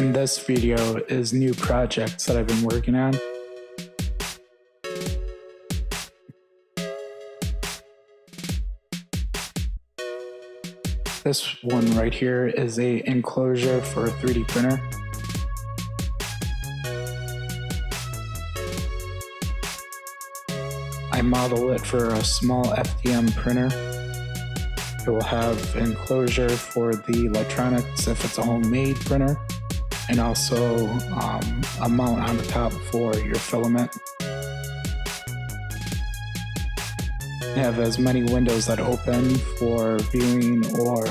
in this video is new projects that I've been working on. This one right here is a enclosure for a 3D printer. I model it for a small FDM printer. It will have enclosure for the electronics if it's a homemade printer, and also a mount on the top for your filament. Have as many windows that open for viewing or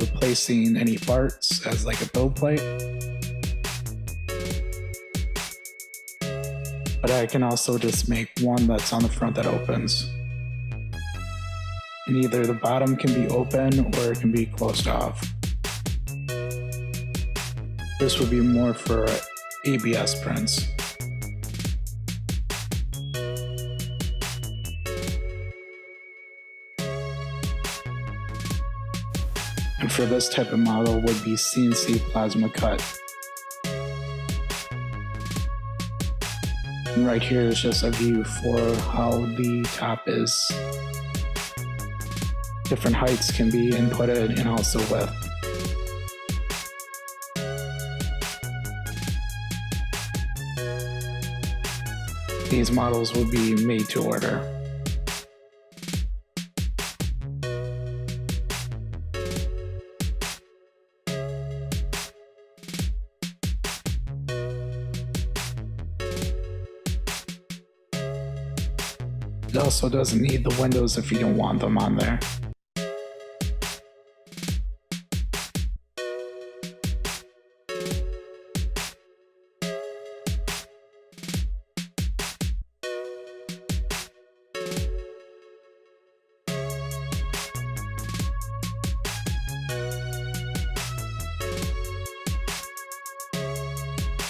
replacing any parts as like a build plate. But I can also just make one that's on the front that opens. And either the bottom can be open or it can be closed off. This would be more for ABS prints. And for this type of model would be CNC plasma cut. And right here is just a view for how the top is. Different heights can be inputted and also width. These models will be made to order. It also doesn't need the windows if you don't want them on there.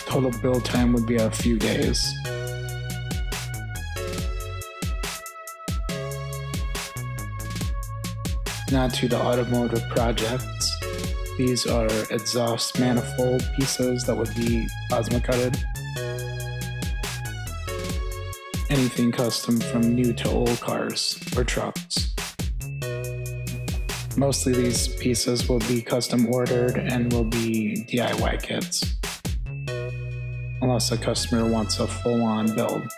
Total build time would be a few days. Now to the automotive projects. These are exhaust manifold pieces that would be plasma cutted. Anything custom from new to old cars or trucks. Mostly these pieces will be custom ordered and will be DIY kits, unless a customer wants a full-on build.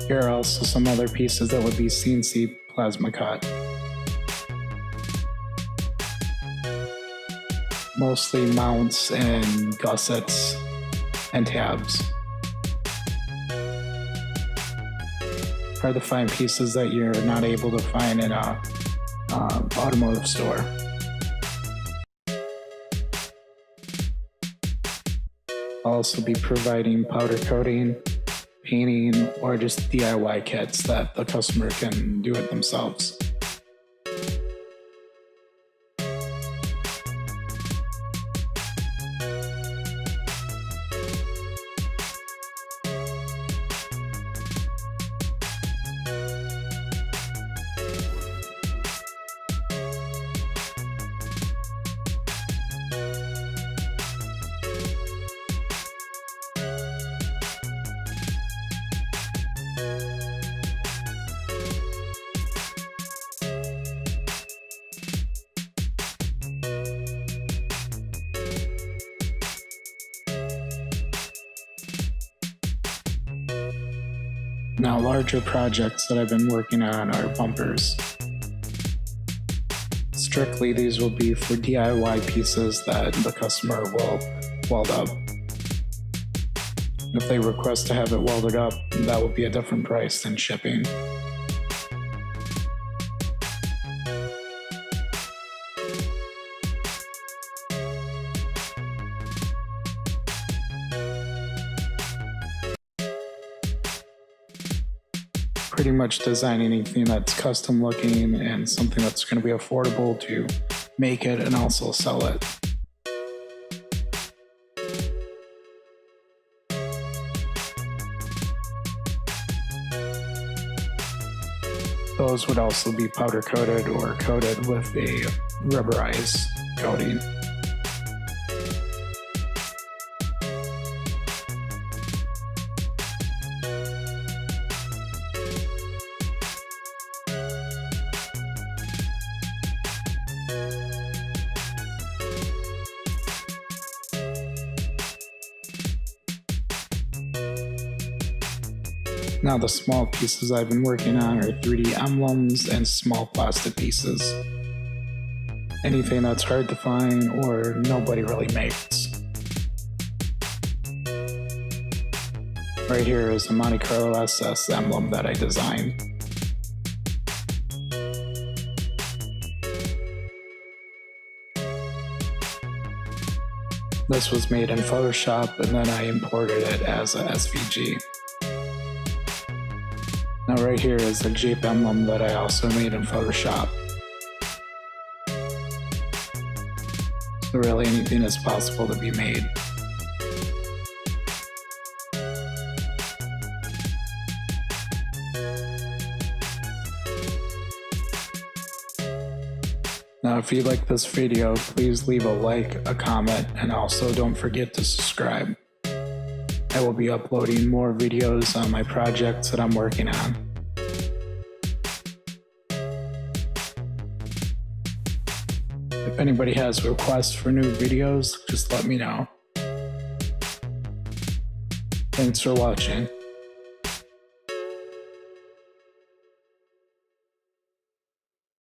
Here are also some other pieces that would be CNC plasma cut. Mostly mounts and gussets and tabs. Hard to find pieces that you're not able to find in a automotive store. I'll also be providing powder coating, painting, or just DIY kits that the customer can do it themselves. Now, larger projects that I've been working on are bumpers. Strictly, these will be for DIY pieces that the customer will weld up. If they request to have it welded up, that would be a different price than shipping. Pretty much design anything that's custom looking and something that's going to be affordable to make it and also sell it. Those would also be powder coated or coated with a rubberized coating. Now the small pieces I've been working on are 3D emblems and small plastic pieces. Anything that's hard to find or nobody really makes. Right here is a Monte Carlo SS emblem that I designed. This was made in Photoshop and then I imported it as a SVG. Now right here is a Jeep emblem that I also made in Photoshop. So really anything is possible to be made. Now if you like this video, please leave a like, a comment, and also don't forget to subscribe. I will be uploading more videos on my projects that I'm working on. If anybody has requests for new videos, just let me know. Thanks for watching.